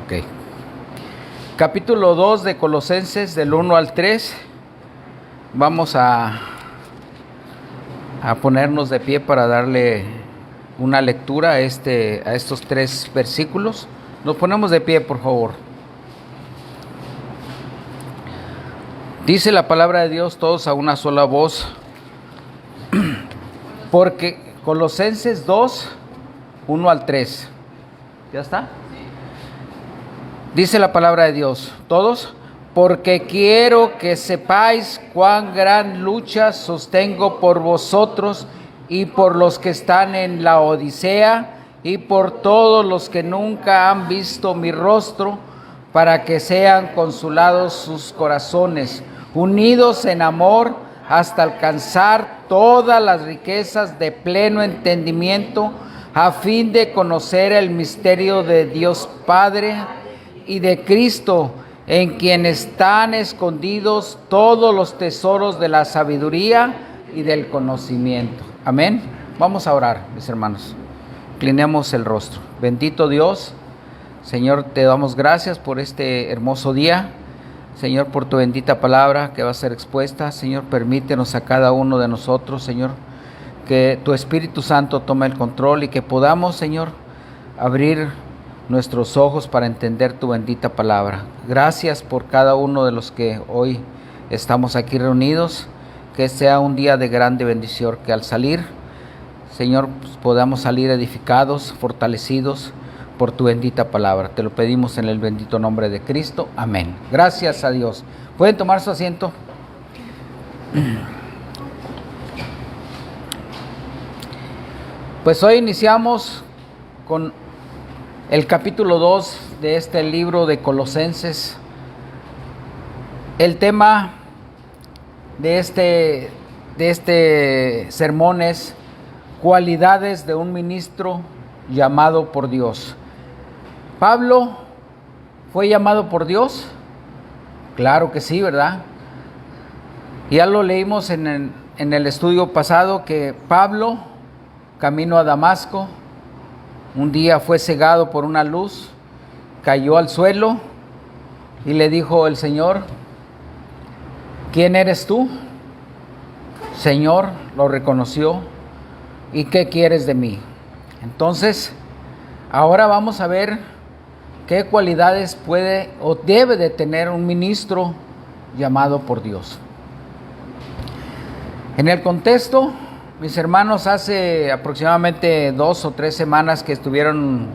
Ok. Capítulo 2 de Colosenses, del 1 al 3. Vamos a ponernos de pie para darle una lectura a estos 3 versículos. Nos ponemos de pie, por favor. Dice la palabra de Dios, todos a una sola voz. Porque Colosenses 2, 1 al 3. ¿Ya está? Dice la palabra de Dios, todos, porque quiero que sepáis cuán gran lucha sostengo por vosotros y por los que están en la Odisea y por todos los que nunca han visto mi rostro, para que sean consolados sus corazones, unidos en amor hasta alcanzar todas las riquezas de pleno entendimiento, a fin de conocer el misterio de Dios Padre y de Cristo, en quien están escondidos todos los tesoros de la sabiduría y del conocimiento. Amén. Vamos a orar, mis hermanos. Inclinemos el rostro. Bendito Dios, Señor, te damos gracias por este hermoso día. Señor, por tu bendita palabra que va a ser expuesta. Señor, permítenos a cada uno de nosotros, Señor, que tu Espíritu Santo tome el control y que podamos, Señor, abrir nuestros ojos para entender tu bendita palabra. Gracias por cada uno de los que hoy estamos aquí reunidos. Que sea un día de grande bendición, que al salir, Señor, podamos salir edificados, fortalecidos por tu bendita palabra. Te lo pedimos en el bendito nombre de Cristo. Amén. Gracias a Dios. ¿Pueden tomar su asiento? Pues hoy iniciamos con el capítulo 2 de este libro de Colosenses. El tema de este sermón es cualidades de un ministro llamado por Dios. ¿Pablo fue llamado por Dios? Claro que sí, ¿verdad? Ya lo leímos en el estudio pasado que Pablo, camino a Damasco, un día fue cegado por una luz, cayó al suelo y le dijo el Señor: ¿quién eres tú? Señor, lo reconoció. ¿Y qué quieres de mí? Entonces, ahora vamos a ver qué cualidades puede o debe de tener un ministro llamado por Dios. En el contexto, mis hermanos, hace aproximadamente 2 o 3 semanas que estuvieron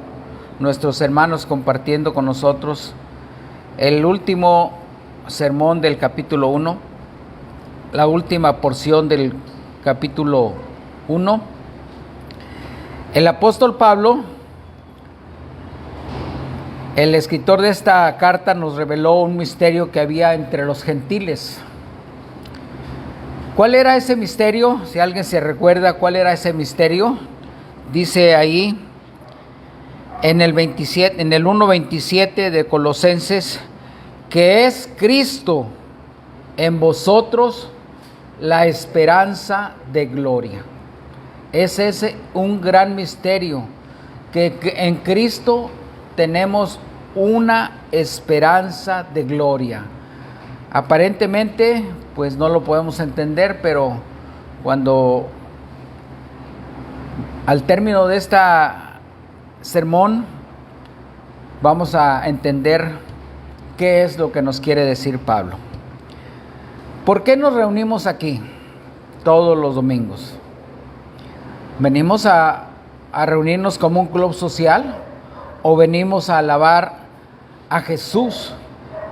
nuestros hermanos compartiendo con nosotros el último sermón del capítulo 1, la última porción del capítulo 1. El apóstol Pablo, el escritor de esta carta, nos reveló un misterio que había entre los gentiles. ¿Cuál era ese misterio? Si alguien se recuerda cuál era ese misterio, dice ahí en el 1:27 de Colosenses, que es Cristo en vosotros la esperanza de gloria. Es ese un gran misterio, que en Cristo tenemos una esperanza de gloria. Aparentemente, pues no lo podemos entender, pero cuando al término de esta sermón vamos a entender qué es lo que nos quiere decir Pablo. ¿Por qué nos reunimos aquí todos los domingos? ¿Venimos a reunirnos como un club social o venimos a alabar a Jesús,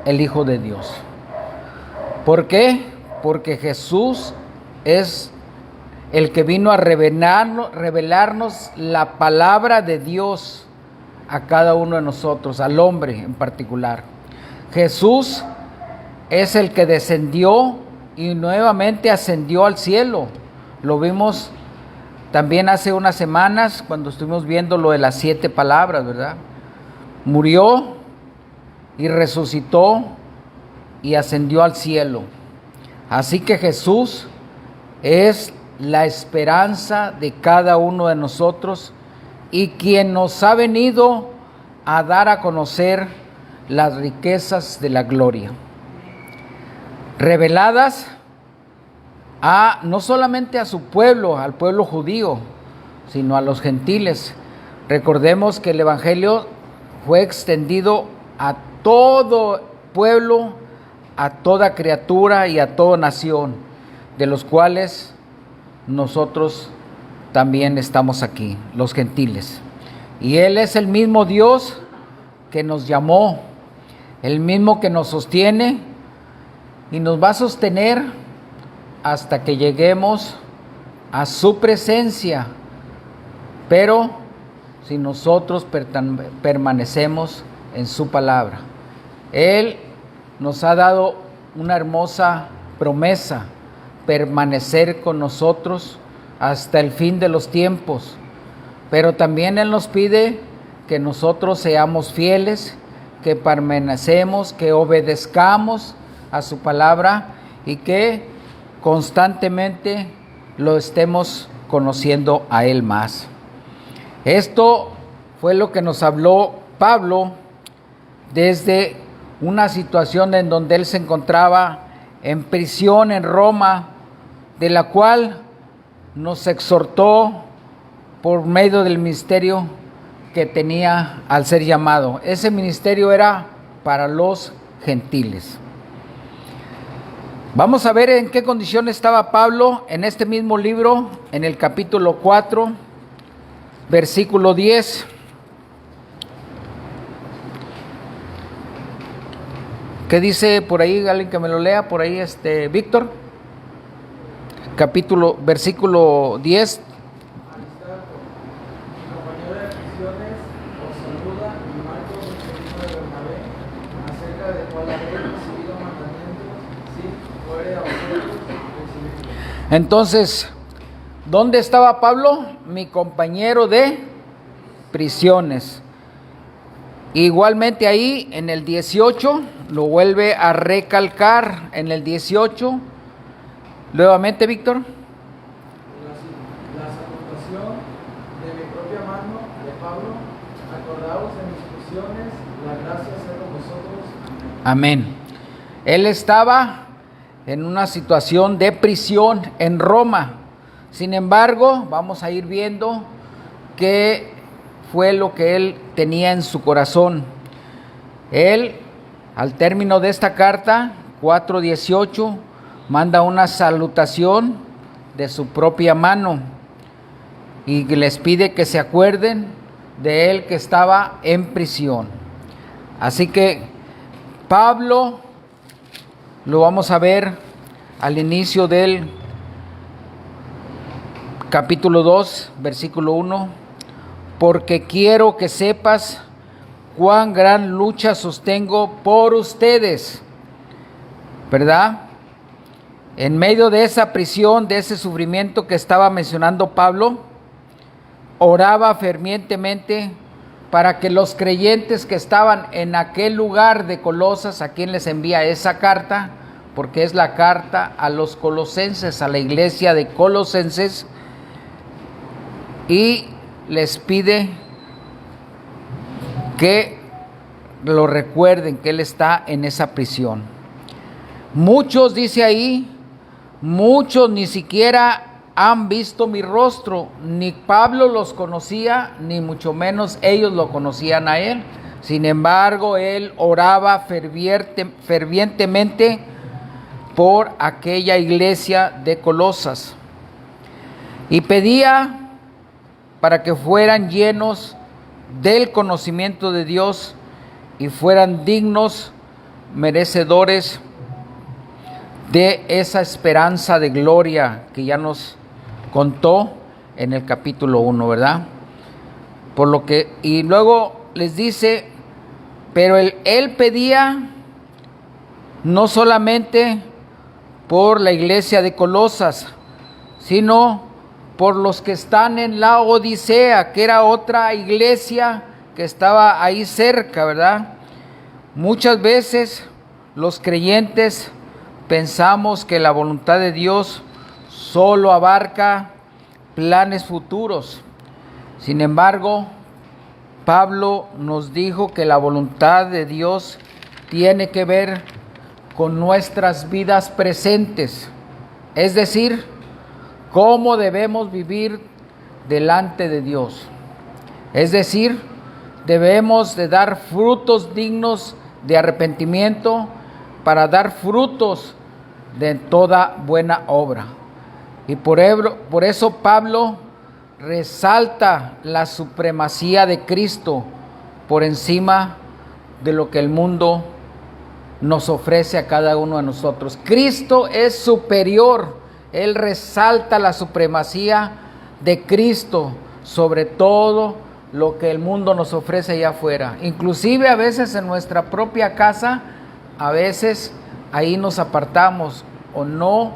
el Hijo de Dios? ¿Por qué? Porque Jesús es el que vino a revelarnos la palabra de Dios a cada uno de nosotros, al hombre en particular. Jesús es el que descendió y nuevamente ascendió al cielo. Lo vimos también hace unas semanas cuando estuvimos viendo lo de las 7 palabras, ¿verdad? Murió y resucitó y ascendió al cielo. Así que Jesús es la esperanza de cada uno de nosotros y quien nos ha venido a dar a conocer las riquezas de la gloria, reveladas no solamente a su pueblo, al pueblo judío, sino a los gentiles. Recordemos que el Evangelio fue extendido a todo pueblo, a toda criatura y a toda nación, de los cuales nosotros también estamos aquí, los gentiles. Y Él es el mismo Dios que nos llamó, el mismo que nos sostiene y nos va a sostener hasta que lleguemos a su presencia, pero si nosotros permanecemos en su palabra. Él nos ha dado una hermosa promesa: permanecer con nosotros hasta el fin de los tiempos. Pero también Él nos pide que nosotros seamos fieles, que permanecemos, que obedezcamos a su palabra y que constantemente lo estemos conociendo a Él más. Esto fue lo que nos habló Pablo desde una situación en donde él se encontraba en prisión en Roma, de la cual nos exhortó por medio del ministerio que tenía al ser llamado. Ese ministerio era para los gentiles. Vamos a ver en qué condición estaba Pablo en este mismo libro, en el capítulo 4, versículo 10. ¿Qué dice por ahí? Alguien que me lo lea por ahí, Víctor. Versículo 10. Entonces, ¿dónde estaba Pablo? Mi compañero de prisiones. Igualmente ahí en el 18 lo vuelve a recalcar, en el 18. Nuevamente, Víctor. La salutación de mi propia mano de Pablo, acordaos de mis prisiones, la gracia sea con vosotros. Amén. Él estaba en una situación de prisión en Roma. Sin embargo, vamos a ir viendo qué fue lo que él tenía en su corazón. Él, al término de esta carta, 4:18, manda una salutación de su propia mano y les pide que se acuerden de él que estaba en prisión. Así que Pablo lo vamos a ver al inicio del capítulo 2, versículo 1. Porque quiero que sepas cuán gran lucha sostengo por ustedes, ¿verdad? En medio de esa prisión, de ese sufrimiento que estaba mencionando Pablo, oraba fervientemente para que los creyentes que estaban en aquel lugar de Colosas, a quien les envía esa carta, porque es la carta a los colosenses, a la iglesia de Colosenses, y les pide que lo recuerden, que él está en esa prisión. Muchos, dice ahí, muchos ni siquiera han visto mi rostro, ni Pablo los conocía, ni mucho menos ellos lo conocían a él. Sin embargo, él oraba fervientemente por aquella iglesia de Colosas y pedía para que fueran llenos del conocimiento de Dios y fueran dignos, merecedores de esa esperanza de gloria que ya nos contó en el capítulo 1, ¿verdad? Por lo que, y luego les dice, pero él pedía no solamente por la iglesia de Colosas, sino por los que están en la Odisea, que era otra iglesia que estaba ahí cerca, ¿verdad? Muchas veces los creyentes pensamos que la voluntad de Dios solo abarca planes futuros. Sin embargo, Pablo nos dijo que la voluntad de Dios tiene que ver con nuestras vidas presentes, es decir, cómo debemos vivir delante de Dios. Es decir, debemos de dar frutos dignos de arrepentimiento para dar frutos de toda buena obra. Y por eso Pablo resalta la supremacía de Cristo por encima de lo que el mundo nos ofrece a cada uno de nosotros. Cristo es superior. Él resalta la supremacía de Cristo sobre todo lo que el mundo nos ofrece allá afuera. Inclusive a veces en nuestra propia casa, a veces ahí nos apartamos o no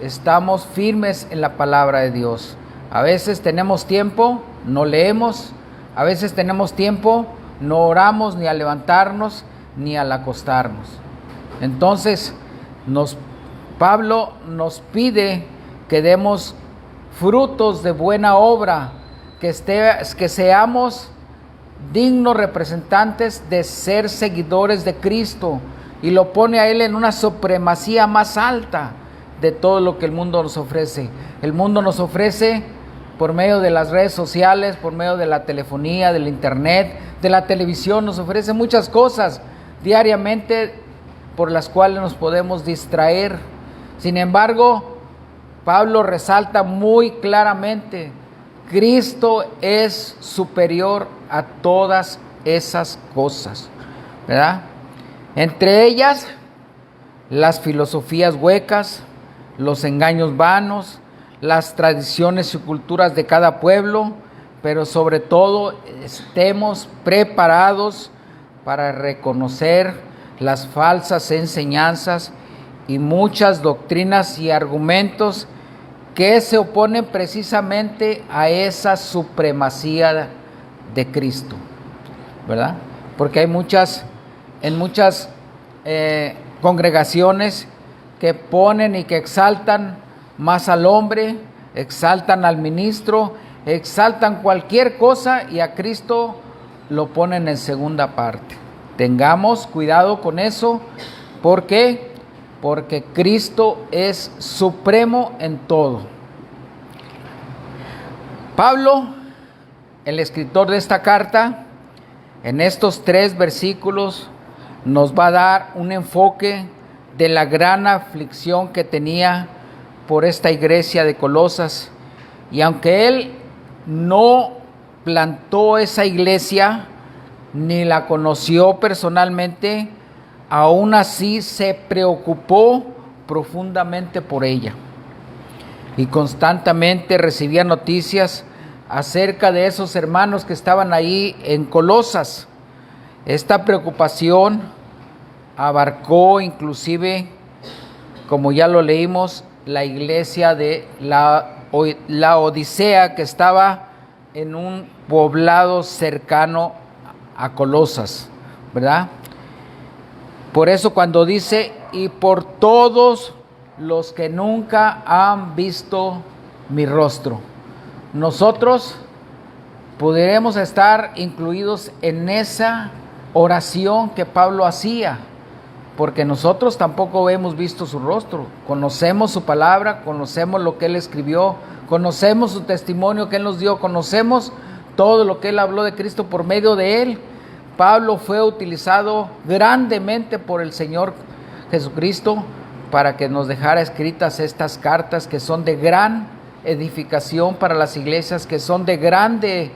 estamos firmes en la palabra de Dios. A veces tenemos tiempo, no leemos. A veces tenemos tiempo, no oramos ni al levantarnos ni al acostarnos. Entonces, Pablo nos pide que demos frutos de buena obra, que seamos dignos representantes de ser seguidores de Cristo, y lo pone a Él en una supremacía más alta de todo lo que el mundo nos ofrece. El mundo nos ofrece por medio de las redes sociales, por medio de la telefonía, del internet, de la televisión, nos ofrece muchas cosas diariamente por las cuales nos podemos distraer. Sin embargo, Pablo resalta muy claramente: Cristo es superior a todas esas cosas, ¿verdad? Entre ellas, las filosofías huecas, los engaños vanos, las tradiciones y culturas de cada pueblo, pero sobre todo estemos preparados para reconocer las falsas enseñanzas y muchas doctrinas y argumentos que se oponen precisamente a esa supremacía de Cristo, ¿verdad? Porque hay en muchas congregaciones que ponen y que exaltan más al hombre, exaltan al ministro, exaltan cualquier cosa y a Cristo lo ponen en segunda parte. Tengamos cuidado con eso. ¿Por qué? Porque Cristo es supremo en todo. Pablo, el escritor de esta carta, en estos 3 versículos nos va a dar un enfoque de la gran aflicción que tenía por esta iglesia de Colosas. Y aunque él no plantó esa iglesia ni la conoció personalmente, aún así se preocupó profundamente por ella y constantemente recibía noticias acerca de esos hermanos que estaban ahí en Colosas. Esta preocupación abarcó inclusive, como ya lo leímos, la iglesia de la Odisea, que estaba en un poblado cercano a Colosas, ¿verdad? Por eso cuando dice: y por todos los que nunca han visto mi rostro, nosotros podremos estar incluidos en esa oración que Pablo hacía, porque nosotros tampoco hemos visto su rostro. Conocemos su palabra, conocemos lo que él escribió, conocemos su testimonio que él nos dio, conocemos todo lo que él habló de Cristo por medio de él. Pablo fue utilizado grandemente por el Señor Jesucristo para que nos dejara escritas estas cartas, que son de gran edificación para las iglesias, que son de grande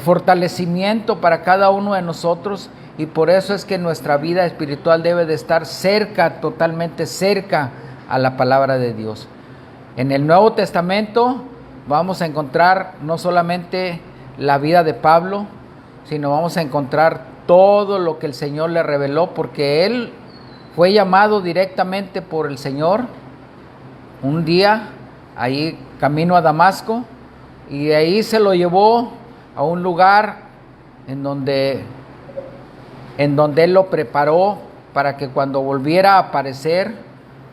fortalecimiento para cada uno de nosotros. Y por eso es que nuestra vida espiritual debe de estar cerca, totalmente cerca a la palabra de Dios. En el Nuevo Testamento vamos a encontrar no solamente la vida de Pablo, sino vamos a encontrar todo lo que el Señor le reveló, porque él fue llamado directamente por el Señor un día, ahí camino a Damasco, y de ahí se lo llevó a un lugar en donde él lo preparó para que cuando volviera a aparecer,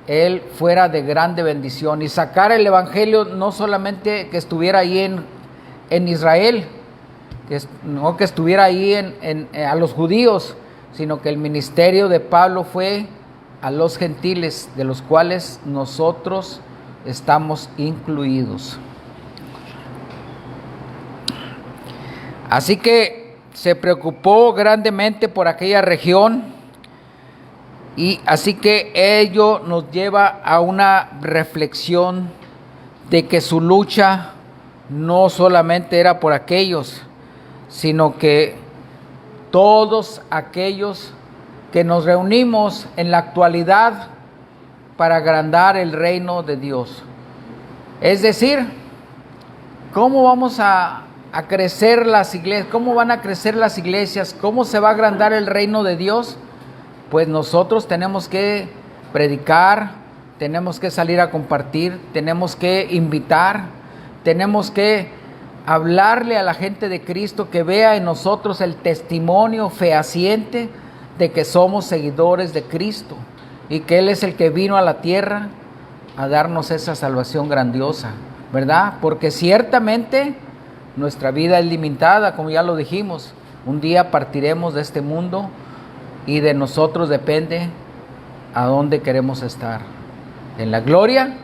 él fuera de grande bendición y sacara el evangelio, no solamente que estuviera ahí en Israel, no que estuviera ahí a los judíos, sino que el ministerio de Pablo fue a los gentiles, de los cuales nosotros estamos incluidos. Así que se preocupó grandemente por aquella región, y así que ello nos lleva a una reflexión de que su lucha no solamente era por aquellos, sino que todos aquellos que nos reunimos en la actualidad para agrandar el reino de Dios. Es decir, ¿cómo vamos a crecer las iglesias? ¿Cómo van a crecer las iglesias? ¿Cómo se va a agrandar el reino de Dios? Pues nosotros tenemos que predicar, tenemos que salir a compartir, tenemos que invitar, tenemos que hablarle a la gente de Cristo, que vea en nosotros el testimonio fehaciente de que somos seguidores de Cristo y que Él es el que vino a la tierra a darnos esa salvación grandiosa, ¿verdad? Porque ciertamente nuestra vida es limitada, como ya lo dijimos. Un día partiremos de este mundo y de nosotros depende a dónde queremos estar, en la gloria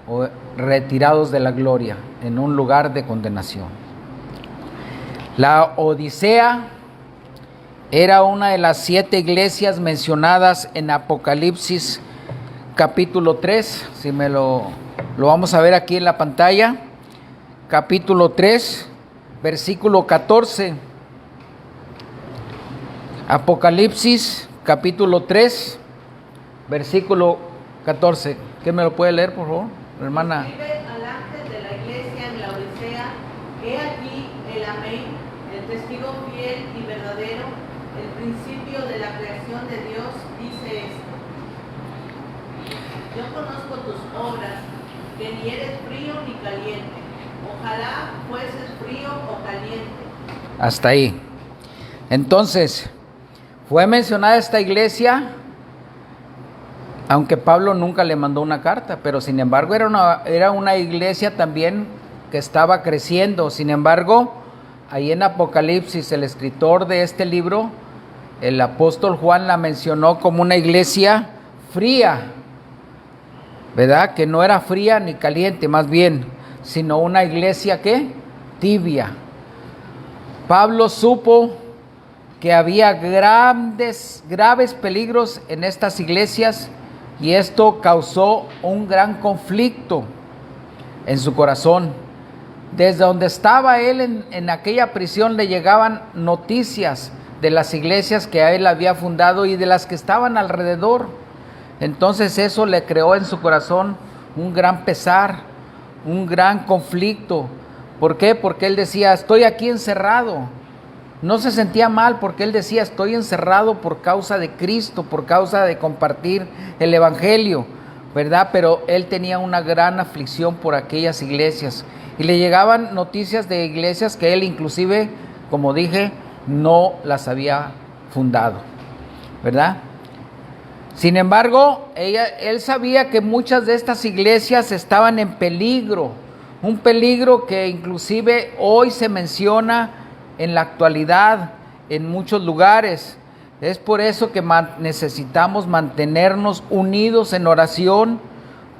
o retirados de la gloria, en un lugar de condenación. La Odisea era una de las 7 iglesias mencionadas en Apocalipsis capítulo 3, si me lo vamos a ver aquí en la pantalla, capítulo 3, versículo 14. Apocalipsis capítulo 3, versículo 14. ¿Quién me lo puede leer, por favor, hermana? Escribe al ángel de la iglesia en la Odisea: he aquí el amén, el testigo fiel y verdadero, el principio de la creación de Dios, dice esto: yo conozco tus obras, que ni eres frío ni caliente. Ojalá fueses frío o caliente. Hasta ahí. Entonces, fue mencionada esta iglesia, aunque Pablo nunca le mandó una carta, pero sin embargo era una iglesia también que estaba creciendo. Sin embargo, ahí en Apocalipsis, el escritor de este libro, el apóstol Juan, la mencionó como una iglesia fría, ¿verdad? Que no era fría ni caliente, más bien, sino una iglesia ¿qué? Tibia. Pablo supo que había graves peligros en estas iglesias, y esto causó un gran conflicto en su corazón. Desde donde estaba él en aquella prisión le llegaban noticias de las iglesias que él había fundado y de las que estaban alrededor. Entonces eso le creó en su corazón un gran pesar, un gran conflicto. ¿Por qué? Porque él decía, estoy aquí encerrado. No se sentía mal porque él decía, estoy encerrado por causa de Cristo, por causa de compartir el evangelio, ¿verdad? Pero él tenía una gran aflicción por aquellas iglesias y le llegaban noticias de iglesias que él inclusive, como dije, no las había fundado, ¿verdad? Sin embargo, él sabía que muchas de estas iglesias estaban en peligro, un peligro que inclusive hoy se menciona en la actualidad en muchos lugares. Es por eso que necesitamos mantenernos unidos en oración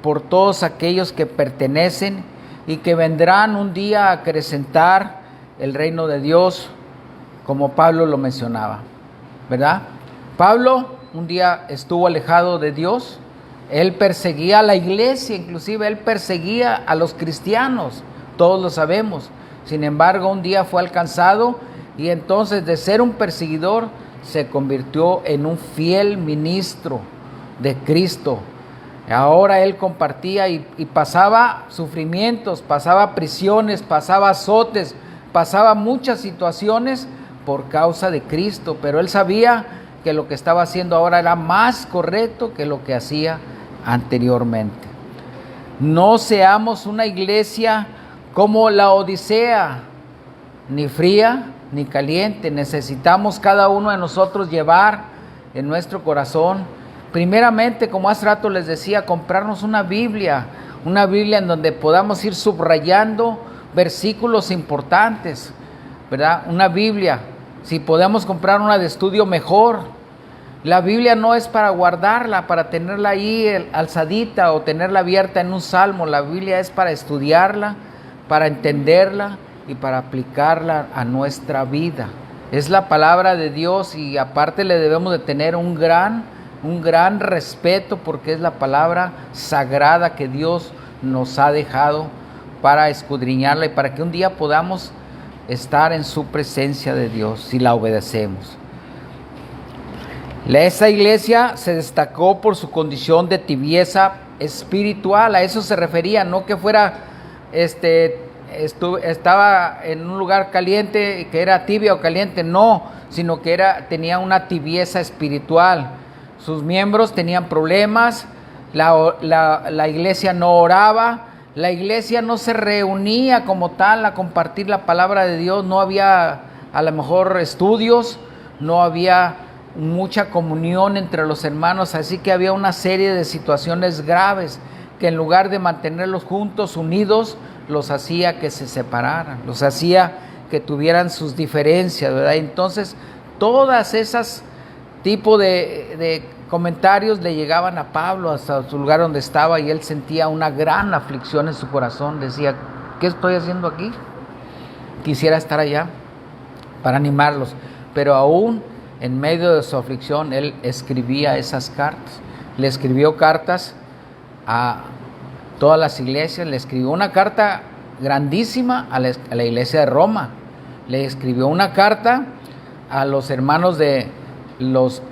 por todos aquellos que pertenecen y que vendrán un día a acrecentar el reino de Dios, como Pablo lo mencionaba, ¿verdad? Pablo un día estuvo alejado de Dios. Él perseguía a la iglesia, inclusive él perseguía a los cristianos, todos lo sabemos. Sin embargo, un día fue alcanzado y entonces de ser un perseguidor se convirtió en un fiel ministro de Cristo. Ahora él compartía y pasaba sufrimientos, pasaba prisiones, pasaba azotes, pasaba muchas situaciones por causa de Cristo, pero él sabía que lo que estaba haciendo ahora era más correcto que lo que hacía anteriormente. No seamos una iglesia como la Odisea, ni fría ni caliente. Necesitamos cada uno de nosotros llevar en nuestro corazón, primeramente, como hace rato les decía, comprarnos una Biblia en donde podamos ir subrayando versículos importantes, ¿verdad? Una Biblia. Si podemos comprar una de estudio, mejor. La Biblia no es para guardarla, para tenerla ahí alzadita o tenerla abierta en un salmo. La Biblia es para estudiarla, para entenderla y para aplicarla a nuestra vida. Es la palabra de Dios y aparte le debemos de tener un gran respeto porque es la palabra sagrada que Dios nos ha dejado para escudriñarla y para que un día podamos estar en su presencia de Dios si la obedecemos. Esa iglesia se destacó por su condición de tibieza espiritual, a eso se refería, no que fuera, estaba en un lugar caliente, que era tibia o caliente, no, sino que tenía una tibieza espiritual. Sus miembros tenían problemas, la iglesia no oraba, la iglesia no se reunía como tal a compartir la palabra de Dios, no había a lo mejor estudios, no había mucha comunión entre los hermanos, así que había una serie de situaciones graves que en lugar de mantenerlos juntos, unidos, los hacía que se separaran, los hacía que tuvieran sus diferencias, ¿verdad? Entonces, todas esas tipos de comentarios le llegaban a Pablo hasta su lugar donde estaba y él sentía una gran aflicción en su corazón. Decía, ¿qué estoy haciendo aquí? Quisiera estar allá para animarlos, pero aún en medio de su aflicción, él escribía esas cartas. Le escribió cartas a todas las iglesias. Le escribió una carta grandísima a la iglesia de Roma. Le escribió una carta a los hermanos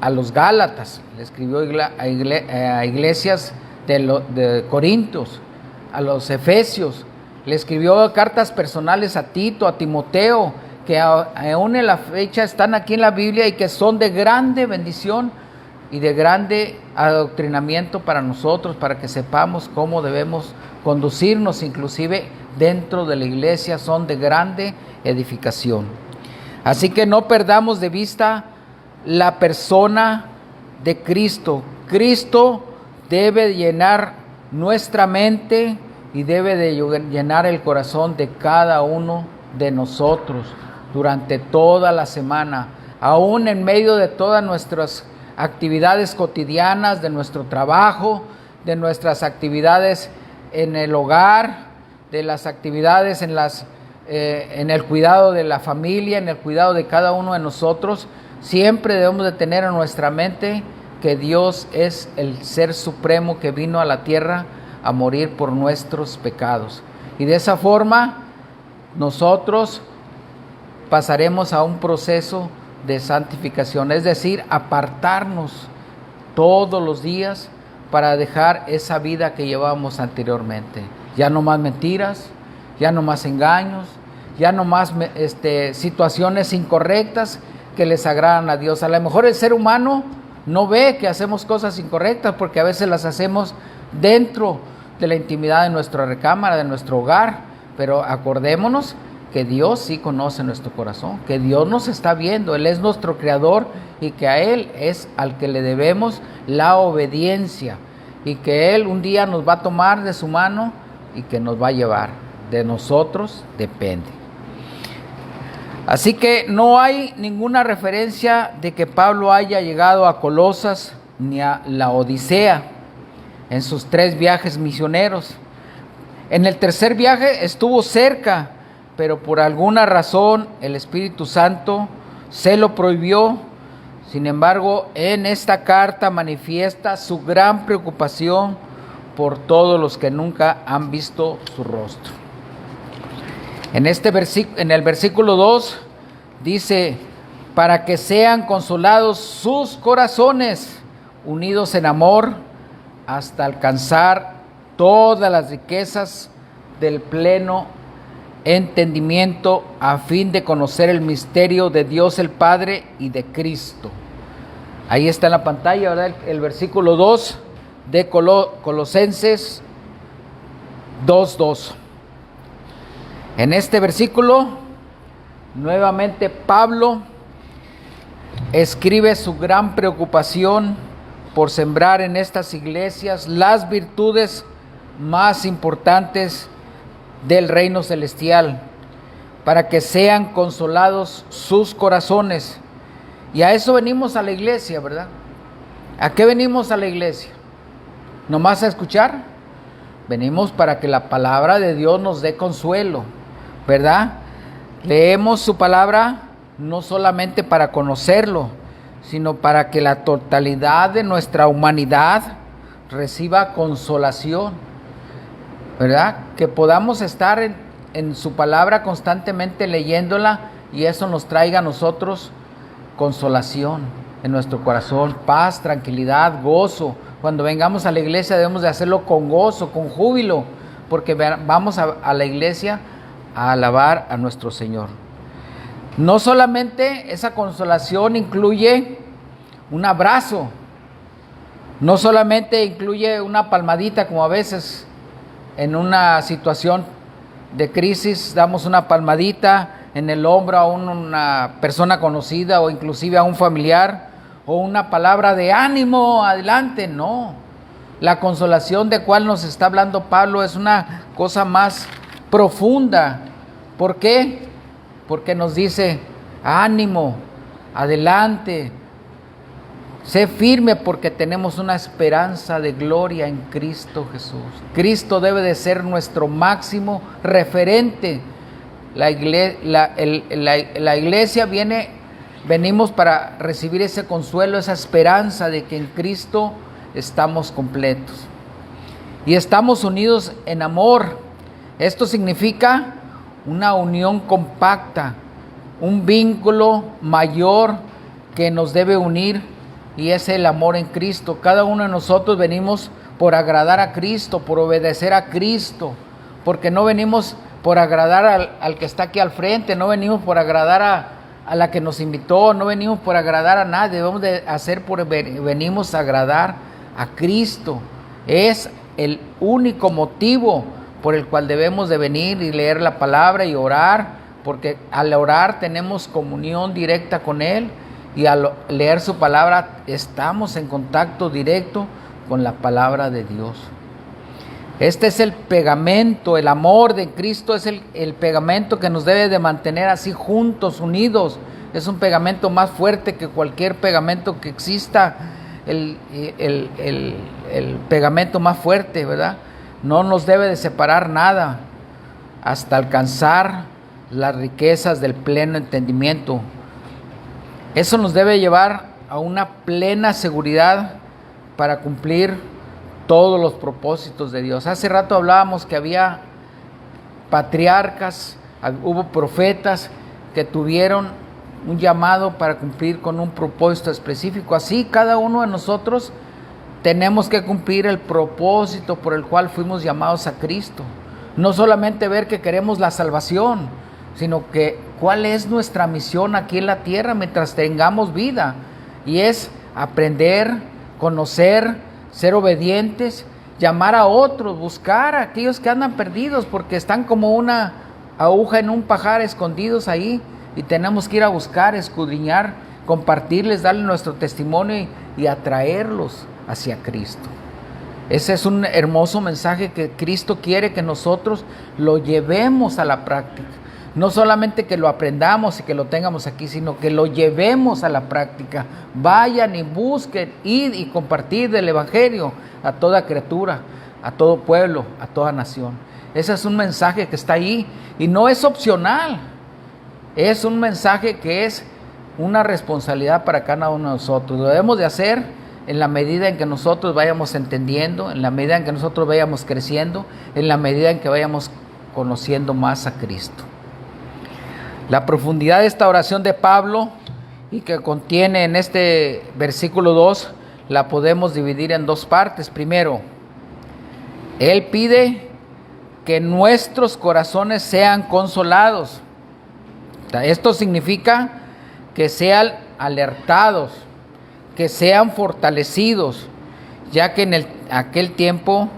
a los Gálatas. Le escribió a iglesias de Corintios, a los Efesios. Le escribió cartas personales a Tito, a Timoteo, que aún en la fecha están aquí en la Biblia y que son de grande bendición y de grande adoctrinamiento para nosotros, para que sepamos cómo debemos conducirnos, inclusive dentro de la iglesia, son de grande edificación. Así que no perdamos de vista la persona de Cristo. Cristo debe llenar nuestra mente y debe de llenar el corazón de cada uno de nosotros durante toda la semana, aún en medio de todas nuestras actividades cotidianas, de nuestro trabajo, de nuestras actividades en el hogar, de las actividades en el cuidado de la familia, en el cuidado de cada uno de nosotros. Siempre debemos de tener en nuestra mente que Dios es el Ser Supremo que vino a la tierra a morir por nuestros pecados. Y de esa forma nosotros pasaremos a un proceso de santificación, es decir, apartarnos todos los días para dejar esa vida que llevábamos anteriormente. Ya no más mentiras, ya no más engaños, ya no más situaciones incorrectas que les agradan a Dios. A lo mejor el ser humano no ve que hacemos cosas incorrectas porque a veces las hacemos dentro de la intimidad de nuestra recámara, de nuestro hogar, pero acordémonos que Dios sí conoce nuestro corazón, que Dios nos está viendo, Él es nuestro creador y que a Él es al que le debemos la obediencia y que Él un día nos va a tomar de su mano y que nos va a llevar. De nosotros depende. Así que no hay ninguna referencia de que Pablo haya llegado a Colosas ni a la Odisea en sus 3 viajes misioneros. En el tercer viaje estuvo cerca, pero por alguna razón el Espíritu Santo se lo prohibió. Sin embargo, en esta carta manifiesta su gran preocupación por todos los que nunca han visto su rostro. En el versículo 2 dice, para que sean consolados sus corazones, unidos en amor, hasta alcanzar todas las riquezas del pleno entendimiento, a fin de conocer el misterio de Dios el Padre y de Cristo. Ahí está en la pantalla, ¿verdad? El versículo 2 de Colosenses 2:2. En este versículo, nuevamente Pablo escribe su gran preocupación por sembrar en estas iglesias las virtudes más importantes del reino celestial, para que sean consolados sus corazones. Y a eso venimos a la iglesia, ¿verdad? ¿A qué venimos a la iglesia? ¿Nomás a escuchar? Venimos para que la palabra de Dios nos dé consuelo, ¿verdad? Leemos su palabra no solamente para conocerlo, sino para que la totalidad de nuestra humanidad reciba consolación, ¿verdad? Que podamos estar en su palabra constantemente leyéndola y eso nos traiga a nosotros consolación en nuestro corazón, paz, tranquilidad, gozo. Cuando vengamos a la iglesia debemos de hacerlo con gozo, con júbilo, porque vamos a la iglesia a alabar a nuestro Señor. No solamente esa consolación incluye un abrazo, no solamente incluye una palmadita, como a veces en una situación de crisis damos una palmadita en el hombro a una persona conocida o inclusive a un familiar, o una palabra de ánimo, adelante. No, la consolación de cual nos está hablando Pablo es una cosa más profunda. ¿Por qué? Porque nos dice, ánimo, adelante, sé firme porque tenemos una esperanza de gloria en Cristo Jesús. Cristo debe de ser nuestro máximo referente. La iglesia venimos para recibir ese consuelo, esa esperanza de que en Cristo estamos completos. Y estamos unidos en amor. Esto significa una unión compacta, un vínculo mayor que nos debe unir, y es el amor en Cristo. Cada uno de nosotros venimos por agradar a Cristo, por obedecer a Cristo, porque no venimos por agradar al que está aquí al frente, no venimos por agradar a la que nos invitó, no venimos por agradar a nadie, debemos de venimos a agradar a Cristo. Es el único motivo por el cual debemos de venir y leer la palabra y orar, porque al orar tenemos comunión directa con Él, y al leer su palabra estamos en contacto directo con la palabra de Dios. Este es el pegamento, el amor de Cristo es el pegamento que nos debe de mantener así juntos, unidos. Es un pegamento más fuerte que cualquier pegamento que exista, el pegamento más fuerte, ¿verdad? No nos debe de separar nada hasta alcanzar las riquezas del pleno entendimiento. Eso nos debe llevar a una plena seguridad para cumplir todos los propósitos de Dios. Hace rato hablábamos que había patriarcas, hubo profetas que tuvieron un llamado para cumplir con un propósito específico. Así cada uno de nosotros tenemos que cumplir el propósito por el cual fuimos llamados a Cristo. No solamente ver que queremos la salvación, sino que cuál es nuestra misión aquí en la tierra mientras tengamos vida. Y es aprender, conocer, ser obedientes, llamar a otros, buscar a aquellos que andan perdidos, porque están como una aguja en un pajar escondidos ahí, y tenemos que ir a buscar, escudriñar, compartirles, darle nuestro testimonio y atraerlos hacia Cristo. Ese es un hermoso mensaje que Cristo quiere que nosotros lo llevemos a la práctica. No solamente que lo aprendamos y que lo tengamos aquí, sino que lo llevemos a la práctica. Vayan y busquen, id y compartir del Evangelio a toda criatura, a todo pueblo, a toda nación. Ese es un mensaje que está ahí y no es opcional. Es un mensaje que es una responsabilidad para cada uno de nosotros. Lo debemos de hacer en la medida en que nosotros vayamos entendiendo, en la medida en que nosotros vayamos creciendo, en la medida en que vayamos conociendo más a Cristo. La profundidad de esta oración de Pablo y que contiene en este versículo 2 la podemos dividir en dos partes. Primero, él pide que nuestros corazones sean consolados. Esto significa que sean alertados, que sean fortalecidos, ya que en aquel tiempo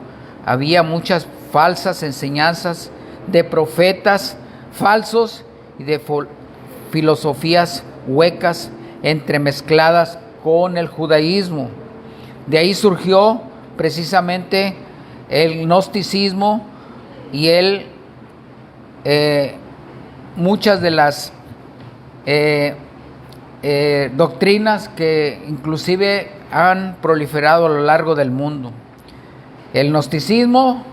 había muchas falsas enseñanzas de profetas falsos y de filosofías huecas entremezcladas con el judaísmo. De ahí surgió precisamente el gnosticismo y muchas de las doctrinas que inclusive han proliferado a lo largo del mundo. El gnosticismo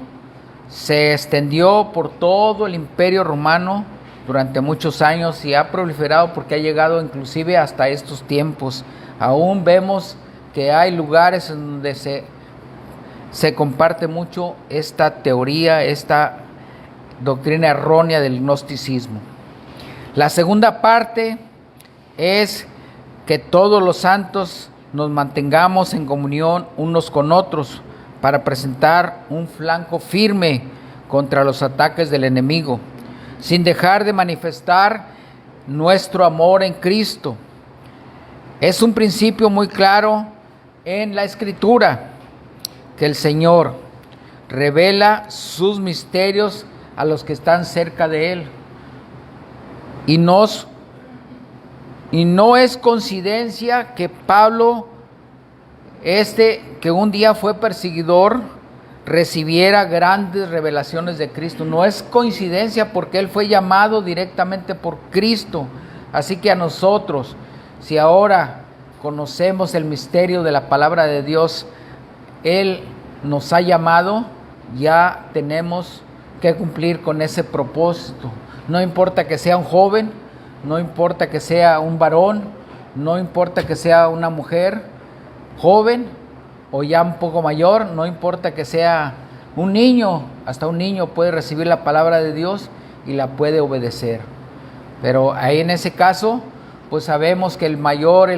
se extendió por todo el Imperio Romano durante muchos años y ha proliferado porque ha llegado inclusive hasta estos tiempos. Aún vemos que hay lugares en donde se comparte mucho esta teoría, esta doctrina errónea del gnosticismo. La segunda parte es que todos los santos nos mantengamos en comunión unos con otros para presentar un flanco firme contra los ataques del enemigo, sin dejar de manifestar nuestro amor en Cristo. Es un principio muy claro en la Escritura que el Señor revela sus misterios a los que están cerca de Él. Y no es coincidencia que Pablo, que un día fue perseguidor, recibiera grandes revelaciones de Cristo. No es coincidencia porque él fue llamado directamente por Cristo. Así que a nosotros, si ahora conocemos el misterio de la palabra de Dios, Él nos ha llamado, ya tenemos que cumplir con ese propósito. No importa que sea un joven, no importa que sea un varón, no importa que sea una mujer joven o ya un poco mayor, no importa que sea un niño, hasta un niño puede recibir la palabra de Dios y la puede obedecer. Pero ahí en ese caso, pues sabemos que el mayor,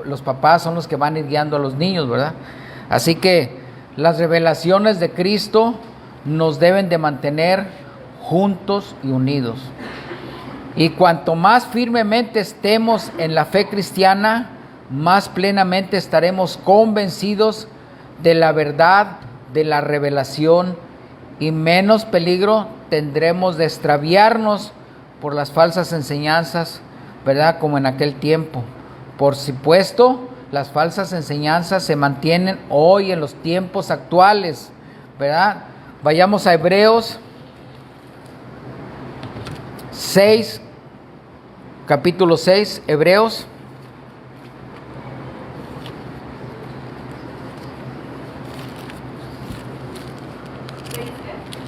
los papás son los que van a ir guiando a los niños, ¿verdad? Así que las revelaciones de Cristo nos deben de mantener juntos y unidos. Y cuanto más firmemente estemos en la fe cristiana, más plenamente estaremos convencidos de la verdad de la revelación y menos peligro tendremos de extraviarnos por las falsas enseñanzas, ¿verdad? Como en aquel tiempo. Por supuesto, las falsas enseñanzas se mantienen hoy en los tiempos actuales, ¿verdad? Vayamos a Hebreos 6, capítulo 6, Hebreos.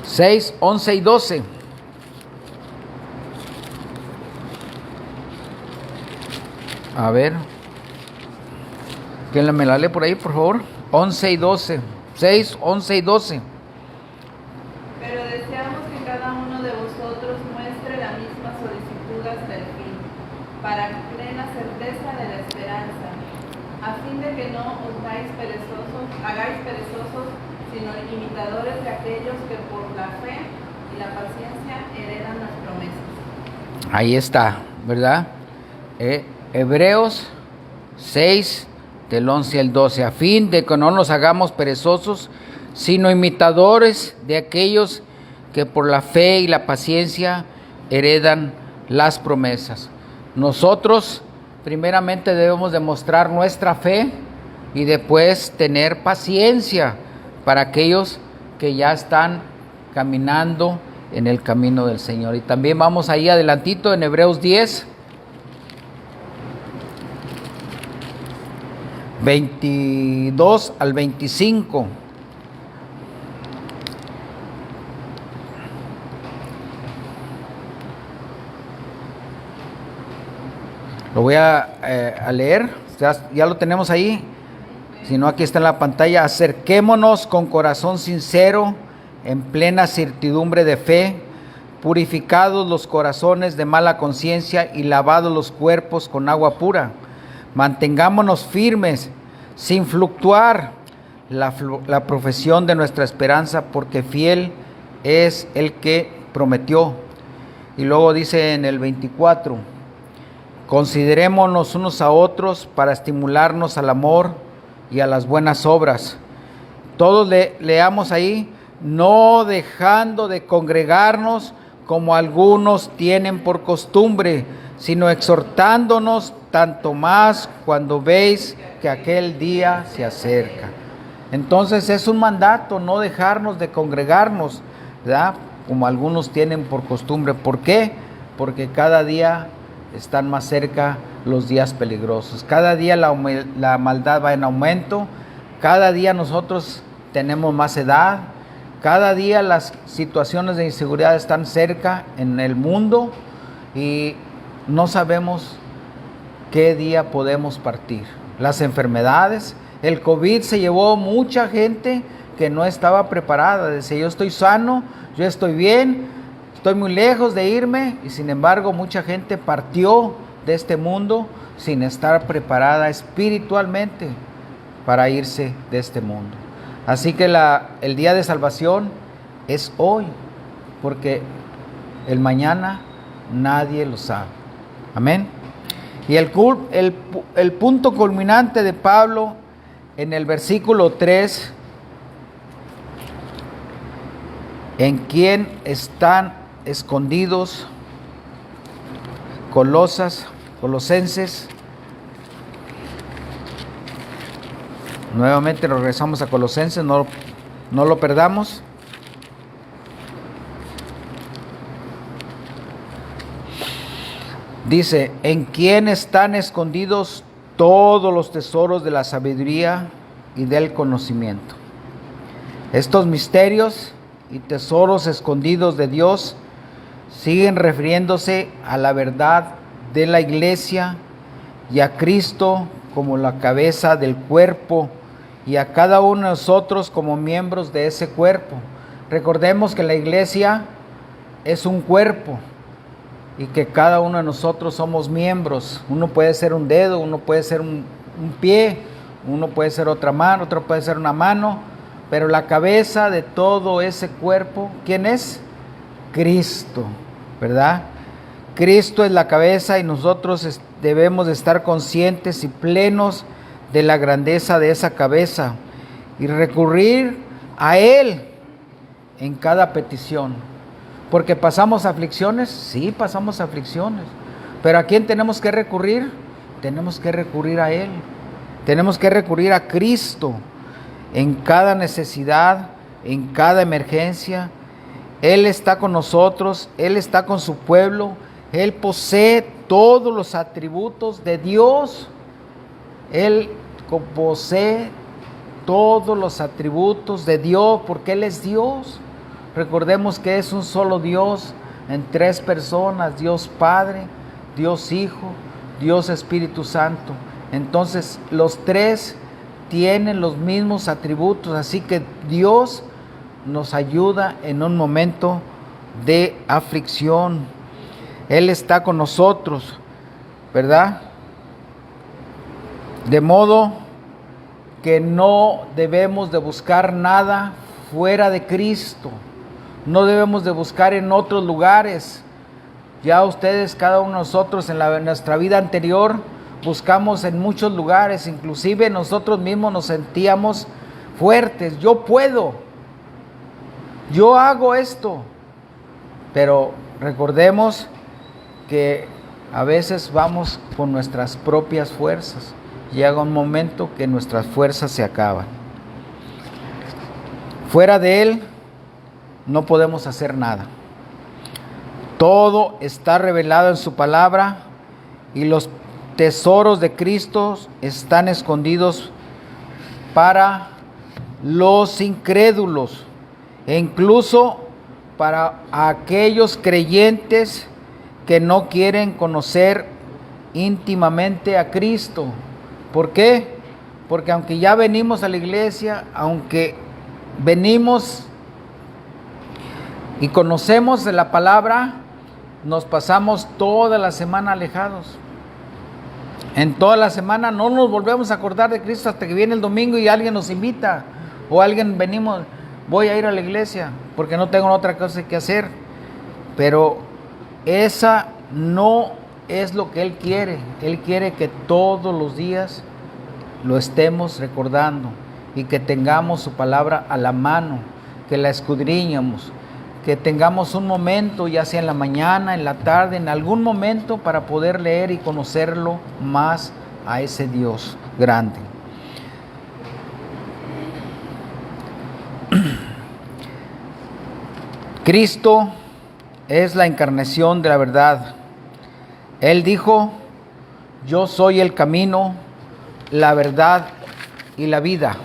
¿6, 11 y 12? A ver, ¿quién me la lee por ahí, por favor? 11 y 12. 6, 11 y 12. Pero deseamos que cada uno de vosotros muestre la misma solicitud hasta el fin, para plena certeza de la esperanza, a fin de que no os hagáis perezosos, sino imitadores de aquellos que por la fe y la paciencia heredan las promesas. Ahí está, ¿verdad? Hebreos 6, del 11 al 12, a fin de que no nos hagamos perezosos, sino imitadores de aquellos que por la fe y la paciencia heredan las promesas. Nosotros primeramente debemos demostrar nuestra fe y después tener paciencia para aquellos que ya están caminando en el camino del Señor. Y también vamos ahí adelantito en Hebreos 10, 22 al 25. Lo voy a leer, ya lo tenemos ahí, si no aquí está en la pantalla. Acerquémonos con corazón sincero, en plena certidumbre de fe, purificados los corazones de mala conciencia y lavados los cuerpos con agua pura. Mantengámonos firmes, sin fluctuar, la profesión de nuestra esperanza, porque fiel es el que prometió. Y luego dice en el 24, considerémonos unos a otros para estimularnos al amor y a las buenas obras. Todos leamos ahí, no dejando de congregarnos como algunos tienen por costumbre, sino exhortándonos tanto más cuando veis que aquel día se acerca. Entonces es un mandato no dejarnos de congregarnos, ¿verdad? Como algunos tienen por costumbre. ¿Por qué? porque cada día están más cerca los días peligrosos. Cada día la maldad va en aumento, cada día nosotros tenemos más edad, cada día las situaciones de inseguridad están cerca en el mundo y no sabemos qué día podemos partir. Las enfermedades, el COVID se llevó mucha gente que no estaba preparada. Decía, yo estoy sano, yo estoy bien, estoy muy lejos de irme, y sin embargo mucha gente partió de este mundo sin estar preparada espiritualmente para irse de este mundo. Así que el día de salvación es hoy, porque el mañana nadie lo sabe. Amén. Y el punto culminante de Pablo en el versículo 3, en quien están escondidos, Colosenses. Nuevamente regresamos a Colosenses, no lo perdamos. Dice, en quien están escondidos todos los tesoros de la sabiduría y del conocimiento. Estos misterios y tesoros escondidos de Dios siguen refiriéndose a la verdad de la iglesia y a Cristo como la cabeza del cuerpo y a cada uno de nosotros como miembros de ese cuerpo. Recordemos que la iglesia es un cuerpo y que cada uno de nosotros somos miembros. Uno puede ser un dedo, uno puede ser un pie, uno puede ser otra mano, otro puede ser una mano, pero la cabeza de todo ese cuerpo, ¿quién es? Cristo, ¿verdad? Cristo es la cabeza y nosotros debemos de estar conscientes y plenos de la grandeza de esa cabeza y recurrir a Él en cada petición. Porque pasamos aflicciones, sí, pasamos aflicciones, pero ¿a quién tenemos que recurrir? Tenemos que recurrir a Él, tenemos que recurrir a Cristo en cada necesidad, en cada emergencia. Él está con nosotros, Él está con su pueblo, Él posee todos los atributos de Dios, Él posee todos los atributos de Dios porque Él es Dios. Recordemos que es un solo Dios en tres personas, Dios Padre, Dios Hijo, Dios Espíritu Santo. Entonces los tres tienen los mismos atributos, así que Dios nos ayuda en un momento de aflicción. Él está con nosotros, ¿verdad? De modo que no debemos de buscar nada fuera de Cristo. No debemos de buscar en otros lugares. Ya ustedes, cada uno de nosotros en nuestra vida anterior, buscamos en muchos lugares. Inclusive nosotros mismos nos sentíamos fuertes. Yo puedo. Yo hago esto. Pero recordemos que a veces vamos con nuestras propias fuerzas. Llega un momento que nuestras fuerzas se acaban. Fuera de Él no podemos hacer nada. Todo está revelado en su palabra y los tesoros de Cristo están escondidos para los incrédulos e incluso para aquellos creyentes que no quieren conocer íntimamente a Cristo. ¿Por qué? Porque aunque ya venimos a la iglesia, aunque venimos y conocemos de la palabra, nos pasamos toda la semana alejados. En toda la semana no nos volvemos a acordar de Cristo hasta que viene el domingo y alguien nos invita o voy a ir a la iglesia porque no tengo otra cosa que hacer. Pero esa no es lo que Él quiere. Él quiere que todos los días lo estemos recordando y que tengamos su palabra a la mano, que la escudriñemos, que tengamos un momento, ya sea en la mañana, en la tarde, en algún momento para poder leer y conocerlo más a ese Dios grande. Cristo es la encarnación de la verdad. Él dijo: yo soy el camino, la verdad y la vida,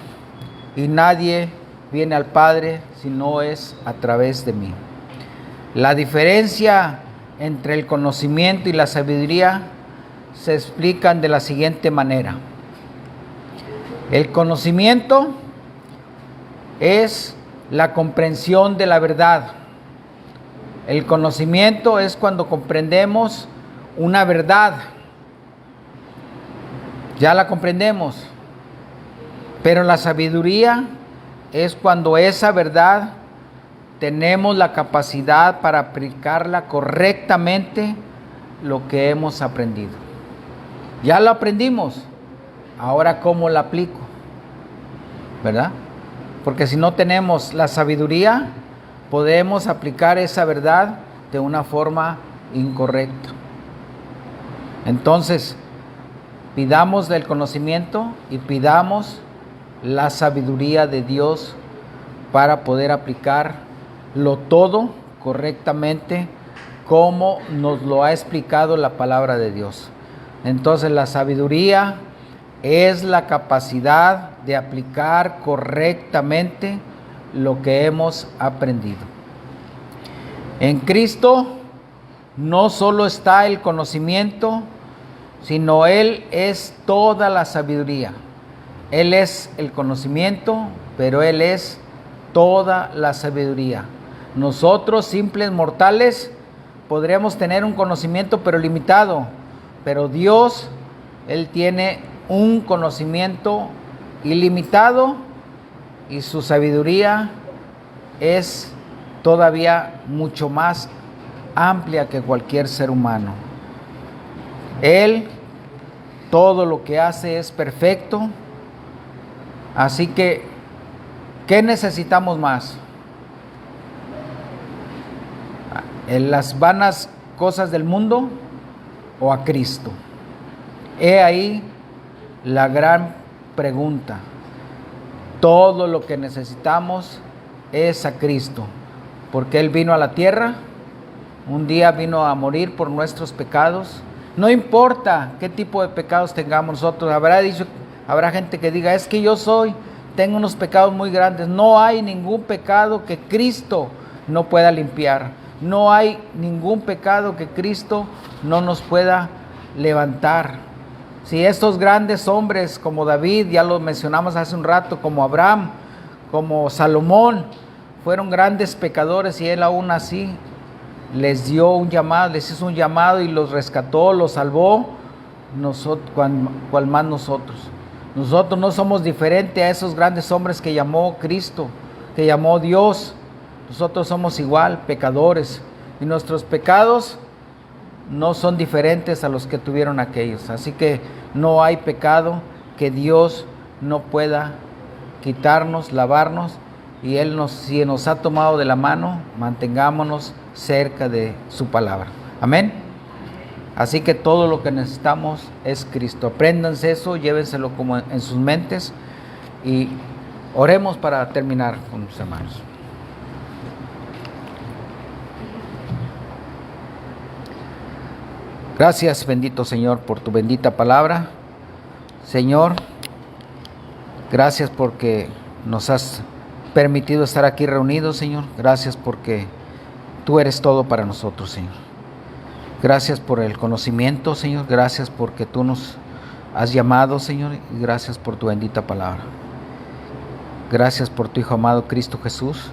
y nadie viene al Padre si no es a través de mí. La diferencia entre el conocimiento y la sabiduría se explican de la siguiente manera. El conocimiento es la comprensión de la verdad. El conocimiento es cuando comprendemos una verdad. Ya la comprendemos. Pero la sabiduría es cuando esa verdad tenemos la capacidad para aplicarla correctamente lo que hemos aprendido. Ya lo aprendimos. Ahora, ¿cómo la aplico? ¿Verdad? Porque si no tenemos la sabiduría, podemos aplicar esa verdad de una forma incorrecta. Entonces, pidamos del conocimiento y pidamos la sabiduría de Dios para poder aplicarlo todo correctamente como nos lo ha explicado la palabra de Dios. Entonces, la sabiduría es la capacidad de aplicar correctamente lo que hemos aprendido. En Cristo no solo está el conocimiento, sino Él es toda la sabiduría. Él es el conocimiento, pero Él es toda la sabiduría. Nosotros, simples mortales, podríamos tener un conocimiento pero limitado, pero Dios, Él tiene un conocimiento ilimitado y su sabiduría es todavía mucho más amplia que cualquier ser humano. Él, todo lo que hace es perfecto, así que, ¿qué necesitamos más? ¿En las vanas cosas del mundo o a Cristo? He ahí la gran pregunta. Todo lo que necesitamos es a Cristo, porque Él vino a la tierra, un día vino a morir por nuestros pecados. No importa qué tipo de pecados tengamos nosotros. Habrá gente que diga: es que tengo unos pecados muy grandes. No hay ningún pecado que Cristo no pueda limpiar. No hay ningún pecado que Cristo no nos pueda levantar. Si estos grandes hombres como David, ya lo mencionamos hace un rato, como Abraham, como Salomón, fueron grandes pecadores y Él aún así les dio un llamado, les hizo un llamado y los rescató, los salvó, cual más nosotros. Nosotros no somos diferentes a esos grandes hombres que llamó Cristo, que llamó Dios. Nosotros somos igual, pecadores, y nuestros pecados no son diferentes a los que tuvieron aquellos. Así que no hay pecado que Dios no pueda quitarnos, lavarnos, y Él si nos ha tomado de la mano, mantengámonos cerca de su palabra. Amén. Así que todo lo que necesitamos es Cristo. Apréndanse eso, llévenselo como en sus mentes y oremos para terminar con los hermanos. Gracias, bendito Señor, por tu bendita palabra. Señor, gracias porque nos has permitido estar aquí reunidos, Señor. Gracias porque tú eres todo para nosotros, Señor. Gracias por el conocimiento, Señor. Gracias porque tú nos has llamado, Señor. Y gracias por tu bendita palabra. Gracias por tu Hijo amado, Cristo Jesús.